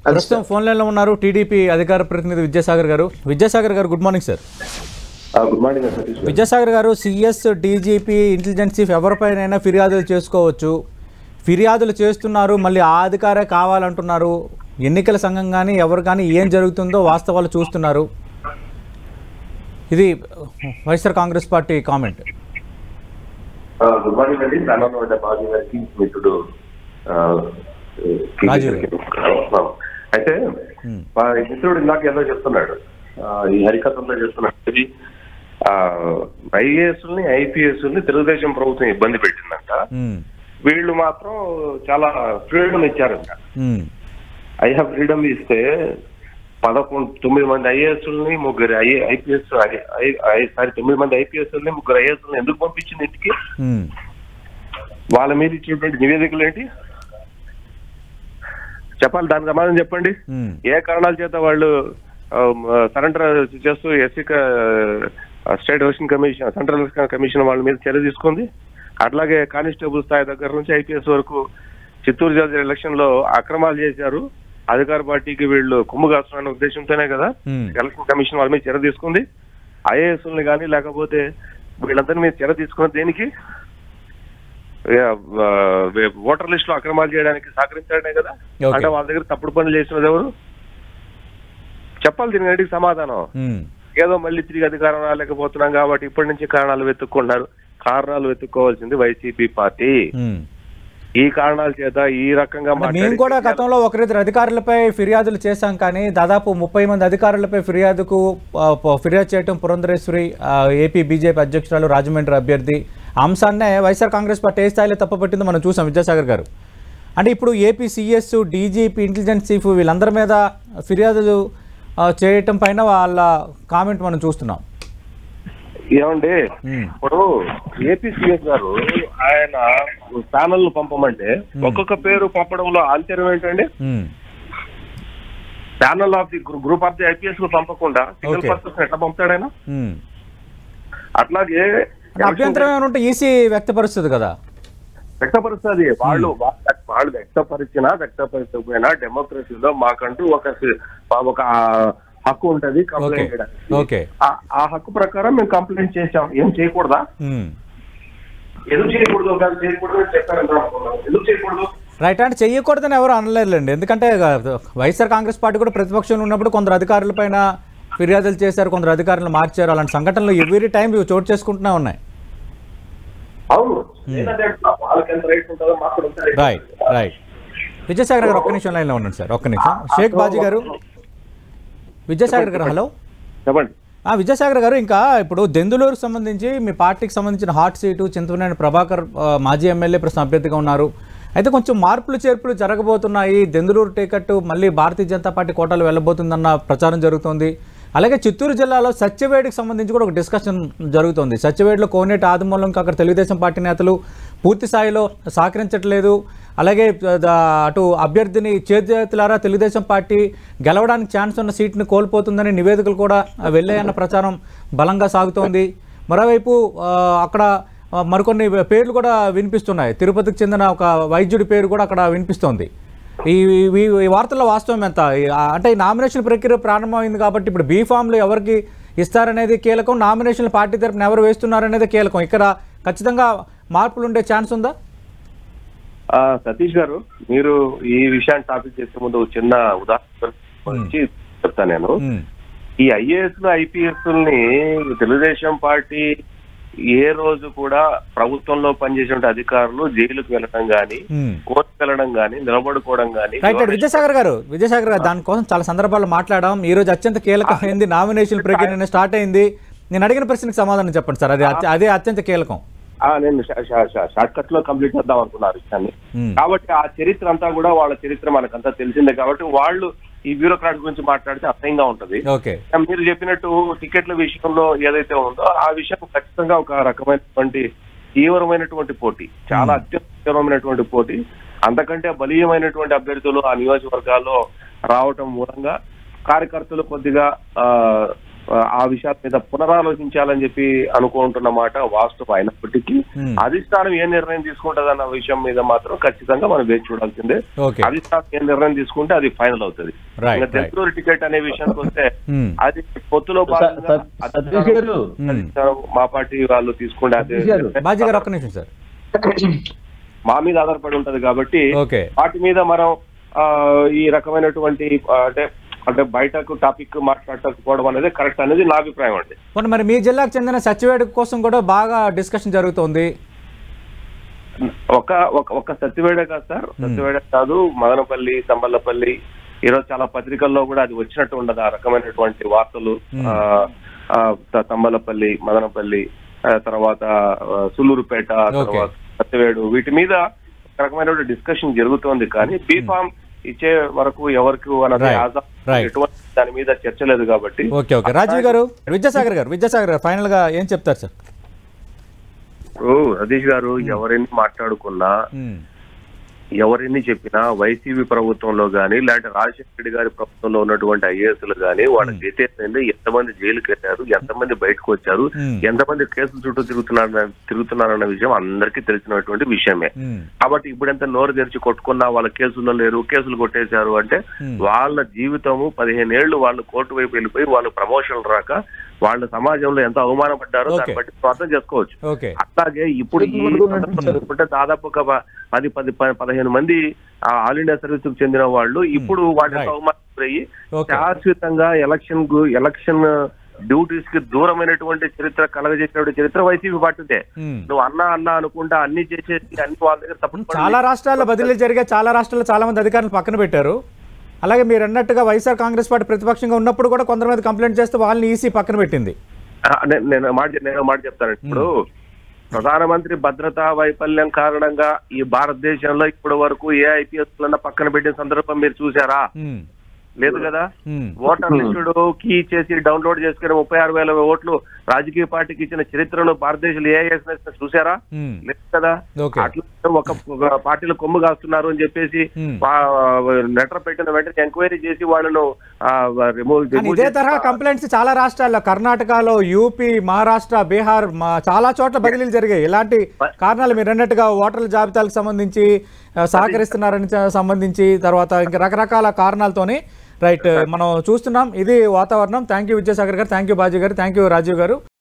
ప్రస్తుతం ఫోన్ లైన్లో ఉన్నారు టీడీపీ అధికార ప్రతినిధి విద్యాసాగర్ గారు. విద్యాసాగర్ గారు, good morning sir. Good morning Satish. Vidyasagar గారు, సిఎస్, డీజీపీ, ఇంటెలిజెన్స్ చీఫ్ ఎవరిపైనైనా ఫిర్యాదులు చేసుకోవచ్చు. ఫిర్యాదులు చేస్తున్నారు, మళ్ళీ ఆ అధికారే కావాలంటున్నారు. ఎన్నికల సంఘం కానీ ఎవరు కానీ ఏం జరుగుతుందో వాస్తవాలు చూస్తున్నారు. ఇది YSR Congress party comment. Good morning అండి. బాజీ గారికి మిత్రుడు అయితే మా మిత్రుడు ఇందాక ఏదో చెప్తున్నాడు, ఈ హరికథంలో చెప్తున్నాడు. ఐఏఎస్ని ఐపీఎస్ని తెలుగుదేశం ప్రభుత్వం ఇబ్బంది పెట్టిందంట. వీళ్ళు మాత్రం చాలా ఫ్రీడమ్ ఇచ్చారంట. ఐ ఫ్రీడమ్ ఇస్తే 9 మంది ఐఏఎస్ని 3 ఐపీఎస్ 9 మంది ఐపీఎస్ని 3 ఐఏఎస్ని ఎందుకు పంపించింది ఇంటికి? వాళ్ళ మీద ఇచ్చేటువంటి నివేదికలు ఏంటి చెప్పాలి, దానికి సమాధానం చెప్పండి. ఏ కారణాల చేత వాళ్ళు సరెండర్ చేస్తూ SC state election commission, central election commission వాళ్ళ మీద చర్య తీసుకుంది. అట్లాగే కానిస్టేబుల్ స్థాయి దగ్గర నుంచి ఐపీఎస్ వరకు చిత్తూరు జిల్లా ఎలక్షన్ లో అక్రమాలు చేశారు, అధికార పార్టీకి వీళ్ళు కుమ్ము కాస్తున్న ఉద్దేశంతోనే కదా ఎలక్షన్ కమిషన్ వాళ్ళ మీద చర్య తీసుకుంది. ఐఏఎస్ని కానీ లేకపోతే వీళ్ళందరి మీద చర్య తీసుకున్నది దేనికి? ఓటర్ లిస్ట్ లో అక్రమాలు చేయడానికి సహకరించాడనే కదా. అంటే వాళ్ళ దగ్గర తప్పుడు పనులు చేసినది ఎవరు చెప్పాలి. దీనికి సమాధానం ఏదో మళ్ళీ తిరిగి అధికారం రాలేకపోతున్నాం కాబట్టి ఇప్పటి నుంచి కారణాలు వెతుక్కుంటున్నారు. కారణాలు వెతుక్కోవాల్సింది వైసీపీ పార్టీ. ఈ కారణాల చేత ఈ రకంగా మేము కూడా గతంలో 1-2 అధికారులపై ఫిర్యాదులు చేశాం, కానీ దాదాపు 30 మంది అధికారులపై ఫిర్యాదు చేయటం పురంధరేశ్వరి, ఏపీ బీజేపీ అధ్యక్షురాలు, రాజమండ్రి అభ్యర్థి అంశాన్నే వైఎస్ఆర్ కాంగ్రెస్ పార్టీ ఏ స్థాయిలో తప్పపట్టిందో మనం చూసాం విద్యాసాగర్ గారు. అంటే ఇప్పుడు AP CS, DGP, intelligence chief వీళ్ళందరి మీద ఫిర్యాదులు చేయటం పైన వాళ్ళ కామెంట్ మనం చూస్తున్నాం. ఏమండి, ఇప్పుడు ఏపీ సీఎస్ గారు ఆయన ప్యానల్ పంపమంటే ఒక్కొక్క పేరు పంపడంలో ఆశ్చర్యం ఏంటండి? Panel of the group of the IPS పంపకుండా సింగిల్ పర్సన్ ఎట్లా పంపుతాడు ఆయన? అట్లాగే అభ్యంతరం ఏమైనా ఉంటే ఈసీ వ్యక్తపరుస్తుంది కదా. వ్యక్తపరుస్తుంది. వాళ్ళు వ్యక్తపరచకపోయినా డెమోక్రసీలో మాకంటూ ఒక హక్కు ఉంటది కంప్లైంట్ చేయడానికి. ఆ హక్కు ప్రకారం మేము కంప్లైంట్ చేసాం. ఏం చేయకూడదా? ఎందుకు చేయకూడదు? ఎందుకు చేయకూడదు? రైట్. అంటే చెయ్యకూడదని ఎవరు అనలేరులేండి. ఎందుకంటే వైఎస్ఆర్ కాంగ్రెస్ పార్టీ కూడా ప్రతిపక్షంలో ఉన్నప్పుడు కొందరు అధికారుల పైన ఫిర్యాదులు చేశారు, కొందరు అధికారులను మార్చారు. అలాంటి సంఘటనలు ఎవ్రీ టైం చోటు చేసుకుంటూనే ఉన్నాయి. Right right. విద్యాసాగర్ గారు ఒక్క నిమిషం లైన్లో ఉన్నాడు సార్, ఒక్క నిమిషం. షేక్ బాజీ గారు, విద్యాసాగర్ గారు హలో. చెప్పండి. విద్యాసాగర్ గారు, ఇంకా ఇప్పుడు దెందులూరుకు సంబంధించి మీ పార్టీకి సంబంధించిన హాట్ సీటు చింతమనేని ప్రభాకర్ మాజీ ఎమ్మెల్యే ప్రస్తుతం అభ్యర్థిగా ఉన్నారు. అయితే కొంచెం మార్పులు చేర్పులు జరగబోతున్నాయి. దెందులూరు టికెట్ మళ్ళీ భారతీయ జనతా పార్టీ కోటాలో వెళ్ళబోతుందన్న ప్రచారం జరుగుతోంది. అలాగే చిత్తూరు జిల్లాలో సత్యవేడికి సంబంధించి కూడా ఒక డిస్కషన్ జరుగుతుంది. సత్యవేడిలో కోనేటి ఆదిమూలంకి అక్కడ తెలుగుదేశం పార్టీ నేతలు పూర్తి స్థాయిలో సహకరించట్లేదు. అలాగే అటు అభ్యర్థిని చేతులారా తెలుగుదేశం పార్టీ గెలవడానికి ఛాన్స్ ఉన్న సీట్ని కోల్పోతుందని నివేదికలు కూడా వెళ్ళాయన్న ప్రచారం బలంగా సాగుతోంది. మరోవైపు అక్కడ మరికొన్ని పేర్లు కూడా వినిపిస్తున్నాయి. తిరుపతికి చెందిన ఒక వైద్యుడి పేరు కూడా అక్కడ వినిపిస్తోంది. ఈ వార్తల్లో వాస్తవం ఎంత? అంటే ఈ నామినేషన్ ప్రక్రియ ప్రారంభమైంది కాబట్టి ఇప్పుడు బీఫామ్లు ఎవరికి ఇస్తారనేది కీలకం, నామినేషన్లు పార్టీ తరఫున ఎవరు వేస్తున్నారనేది కీలకం. ఇక్కడ ఖచ్చితంగా మార్పులు ఉండే ఛాన్స్ ఉందా? సతీష్ గారు, మీరు ఈ విషయాన్ని టాపిక్ చేసే ముందు చిన్న ఉదాహరణ చెప్తాను నేను. ఈ ఐఏఎస్ ఐపీఎస్ తెలుగుదేశం పార్టీ ఏ రోజు కూడా ప్రభుత్వంలో పనిచేసే అధికారులు జైలుకు వెళ్ళడం గానీ, కోర్టుకు వెళ్ళడం గానీ, నిలబడుకోవడం గానీ. విద్యాసాగర్ గారు దానికోసం చాలా సందర్భాల్లో మాట్లాడడం. ఈ రోజు అత్యంత కీలకమైంది నామినేషన్ ప్రక్రియ స్టార్ట్ అయింది. నేను అడిగిన ప్రశ్నకు సమాధానం చెప్పండి సార్, అదే అత్యంత కీలకం. నేను షార్ట్ కట్ లో కంప్లీట్ చేద్దాం అనుకున్నారు విషయాన్ని. కాబట్టి ఆ చరిత్ర అంతా కూడా వాళ్ళ చరిత్ర మనకంతా తెలిసిందే. కాబట్టి వాళ్ళు ఈ బ్యూరోక్రాట్ గురించి మాట్లాడితే అసహ్యంగా ఉంటది. మీరు చెప్పినట్టు టికెట్ల విషయంలో ఏదైతే ఉందో ఆ విషయం ఖచ్చితంగా ఒక రకమైనటువంటి తీవ్రమైనటువంటి పోటీ, చాలా అత్యంత తీవ్రమైనటువంటి పోటీ. అంతకంటే బలీయమైనటువంటి అభ్యర్థులు ఆ నియోజకవర్గాల్లో రావటం మూలంగా కార్యకర్తలు కొద్దిగా ఆ విషయాల మీద పునరాలోచించాలని చెప్పి అనుకుంటున్నమాట వాస్తవం అయినప్పటికీ అధిష్టానం ఏ నిర్ణయం తీసుకుంటదన్న విషయం మీద మాత్రం ఖచ్చితంగా మనం వేచి చూడాల్సిందే. అధిష్టానం ఏ నిర్ణయం తీసుకుంటే అది ఫైనల్ అవుతుంది. దెందులూరు టికెట్ అనే విషయానికి వస్తే అది పొత్తులో భాగంగా మా పార్టీ వాళ్ళు తీసుకుంటే మా మీద ఆధారపడి ఉంటది కాబట్టి వాటి మీద మనం ఈ రకమైనటువంటి అంటే బయటకు టాపిక్ మాట్లాడకపోవడం అనేది కరెక్ట్ అనేది నా అభిప్రాయం అండి. మరి మీ జిల్లాకు చెందిన సత్యవేడ కోసం కూడా బాగా డిస్కషన్ జరుగుతోంది. ఒక సత్యవేడ కాదు సార్, సత్యవేడ కాదు, మదనపల్లి, తంబలపల్లి, ఈరోజు చాలా పత్రికల్లో కూడా అది వచ్చినట్టు ఉండదు ఆ రకమైనటువంటి వార్తలు. తంబలపల్లి, మదనపల్లి, తర్వాత సులూరుపేట, తర్వాత సత్యవేడు, వీటి మీద రకమైన డిస్కషన్ జరుగుతోంది. కానీ బీఫామ్ ఇచ్చే వరకు ఎవరికి ఎటువంటి దాని మీద చర్చ లేదు కాబట్టి. రాజీవ్ గారు, విద్యాసాగర్ గారు ఫైనల్ గా ఏం చెప్తారు సార్? సతీష్ గారు, ఎవరైనా మాట్లాడుకున్నా, ఎవరెన్ని చెప్పినా వైసీపీ ప్రభుత్వంలో గానీ లేదంటే రాజశేఖర రెడ్డి గారి ప్రభుత్వంలో ఉన్నటువంటి ఐఏఎస్లు గానీ వాళ్ళ గెటేసింది ఎంతమంది జైలుకి వెళ్ళారు, ఎంతమంది బయటకు వచ్చారు, ఎంతమంది కేసులు చుట్టూ తిరుగుతున్నారన్న విషయం అందరికీ తెలిసినటువంటి విషయమే. కాబట్టి ఇప్పుడు ఎంత నోరు తెరిచి కొట్టుకున్నా వాళ్ళ కేసుల్లో లేరు, కేసులు కొట్టేశారు అంటే వాళ్ళ జీవితము 15 ఏళ్లు వాళ్ళు కోర్టు వైపు వెళ్ళిపోయి వాళ్ళు ప్రమోషన్లు రాక వాళ్ళ సమాజంలో ఎంత అవమానపడ్డారో దాన్ని బట్టి అర్థం చేసుకోవచ్చు. అట్లాగే ఇప్పుడు ఈ దాదాపు ఒక 10-15 మంది ఆల్ ఇండియా సర్వీస్ కు చెందిన వాళ్ళు ఇప్పుడు వాటికి అవమానయ్యి శాశ్వతంగా ఎలక్షన్ డ్యూటీస్ కి దూరమైనటువంటి చరిత్ర కలగజేసినటువంటి చరిత్ర వైసీపీ పార్టీదే. నువ్వు అన్నా అనుకుంటా అన్ని చేసేసి అన్ని వాళ్ళ దగ్గర తప్ప చాలా రాష్ట్రాల్లో బదిలీ జరిగే, చాలా రాష్ట్రాల్లో చాలా మంది అధికారులు పక్కన పెట్టారు. అలాగే మీరు అన్నట్టుగా వైఎస్ఆర్ కాంగ్రెస్ పార్టీ ప్రతిపక్షంగా ఉన్నప్పుడు కూడా కొంతమంది కంప్లైంట్ చేస్తే వాళ్ళని ఈసీ పక్కన పెట్టింది. నేను మాట చెప్తాను. ఇప్పుడు ప్రధానమంత్రి భద్రతా వైఫల్యం కారణంగా ఈ భారతదేశంలో ఇప్పటి వరకు ఏ ఐపీఎస్ పక్కన పెట్టిన సందర్భం మీరు చూసారా? లేదు కదా. ఓటర్ లిస్టుడు కీ చేసి డౌన్లోడ్ చేసుకుని 36,000 ఓట్లు రాజకీయ పార్టీకి ఇచ్చిన చరిత్రను భారతదేశంలో ఏఐఎస్ చూసారా? లేదు కదా. అట్లా ఒక పార్టీలో కొమ్ము కాస్తున్నారు అని చెప్పేసి లెటర్ పెట్టిన వెంటనే ఎంక్వైరీ చేసి వాళ్ళను ఇదే తరహా కంప్లైంట్స్ చాలా రాష్ట్రాల్లో, కర్ణాటకలో, యూపీ, మహారాష్ట్ర, బీహార్ చాలా చోట్ల బదిలీలు జరిగాయి. ఇలాంటి కారణాలు మీరు అన్నట్టుగా ఓటర్ల జాబితాలకు సంబంధించి సహకరిస్తున్నారని సంబంధించి తర్వాత ఇంకా రకరకాల కారణాలతోని రైట్ మనం చూస్తున్నాం. ఇది వాతావరణం. థ్యాంక్ యూ విద్యాసాగర్ గారు, థ్యాంక్ యూ బాజీ గారు, థ్యాంక్ యూ రాజీవ్ గారు.